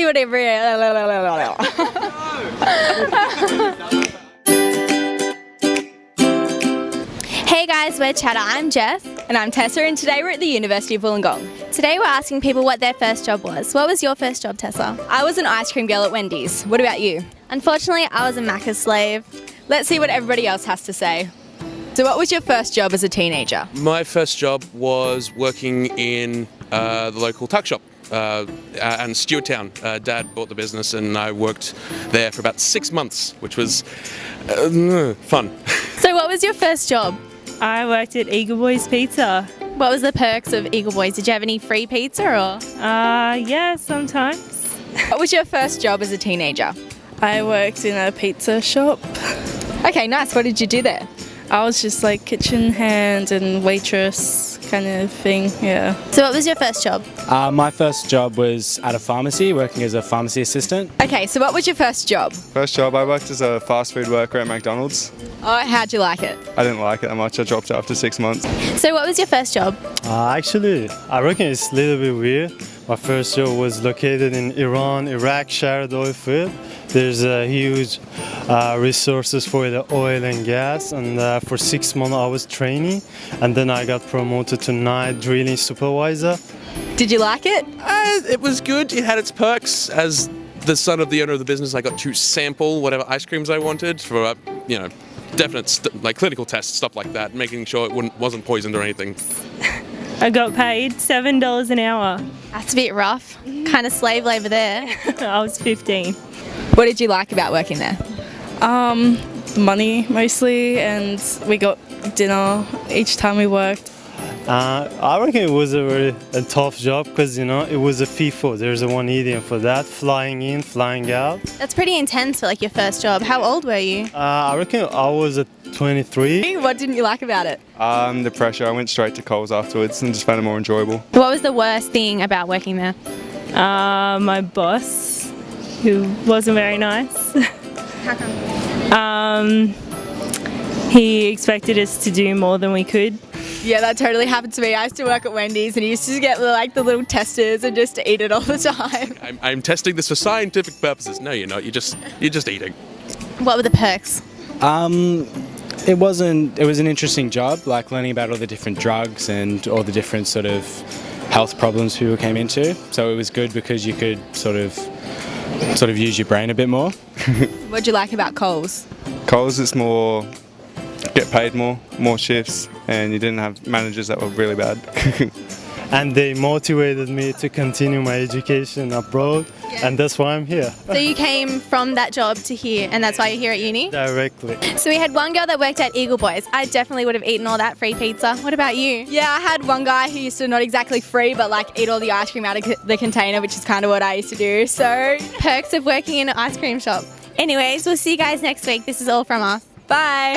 see what every... Hey guys, we're Chatter. I'm Jess. And I'm Tessa, and today we're at the University of Wollongong. Today we're asking people what their first job was. What was your first job, Tessa? I was an ice cream girl at Wendy's. What about you? Unfortunately, I was a Macca's slave. Let's see what everybody else has to say. So what was your first job as a teenager? My first job was working in the local tuck shop and Stewarttown. Dad bought the business and I worked there for about 6 months, which was fun. So what was your first job? I worked at Eagle Boys Pizza. What was the perks of Eagle Boys? Did you have any free pizza or? Yeah, sometimes. What was your first job as a teenager? I worked in a pizza shop. Okay, nice. What did you do there? I was just like kitchen hand and waitress kind of thing, yeah. So what was your first job? My first job was at a pharmacy, working as a pharmacy assistant. Okay, so what was your first job? First job, I worked as a fast food worker at McDonald's. Oh, how'd you like it? I didn't like it that much. I dropped after 6 months. So what was your first job? Actually, I reckon it's a little bit weird. My first job was located in Iran, Iraq, Shahid oil field. There's huge resources for the oil and gas, and for 6 months I was training, and then I got promoted to night drilling supervisor. Did you like it? It was good. It had its perks. As the son of the owner of the business, I got to sample whatever ice creams I wanted for, definite like clinical tests, stuff like that, making sure it wasn't poisoned or anything. I got paid $7 an hour. That's a bit rough. Kind of slave labour there. I was 15. What did you like about working there? Money mostly, and we got dinner each time we worked. I reckon it was a tough job because, it was a FIFO. There's a one idiom for that, flying in, flying out. That's pretty intense for like your first job. How old were you? I reckon I was at 23. What didn't you like about it? The pressure. I went straight to Coles afterwards and just found it more enjoyable. What was the worst thing about working there? My boss, who wasn't very nice. How come? He expected us to do more than we could. Yeah, that totally happened to me. I used to work at Wendy's and he used to get like the little testers and just eat it all the time. I'm testing this for scientific purposes. No, you're not. You're just eating. What were the perks? It was an interesting job, like learning about all the different drugs and all the different sort of health problems people came into. So it was good because you could sort of use your brain a bit more. What'd you like about Coles? Coles is more, get paid more shifts, and you didn't have managers that were really bad. And they motivated me to continue my education abroad, and that's why I'm here. So you came from that job to here, and that's why you're here at uni? Directly. So we had one girl that worked at Eagle Boys. I definitely would have eaten all that free pizza. What about you? Yeah, I had one guy who used to not exactly free, but like eat all the ice cream out of the container, which is kind of what I used to do. So Perks of working in an ice cream shop. Anyways, we'll see you guys next week. This is all from us. bye.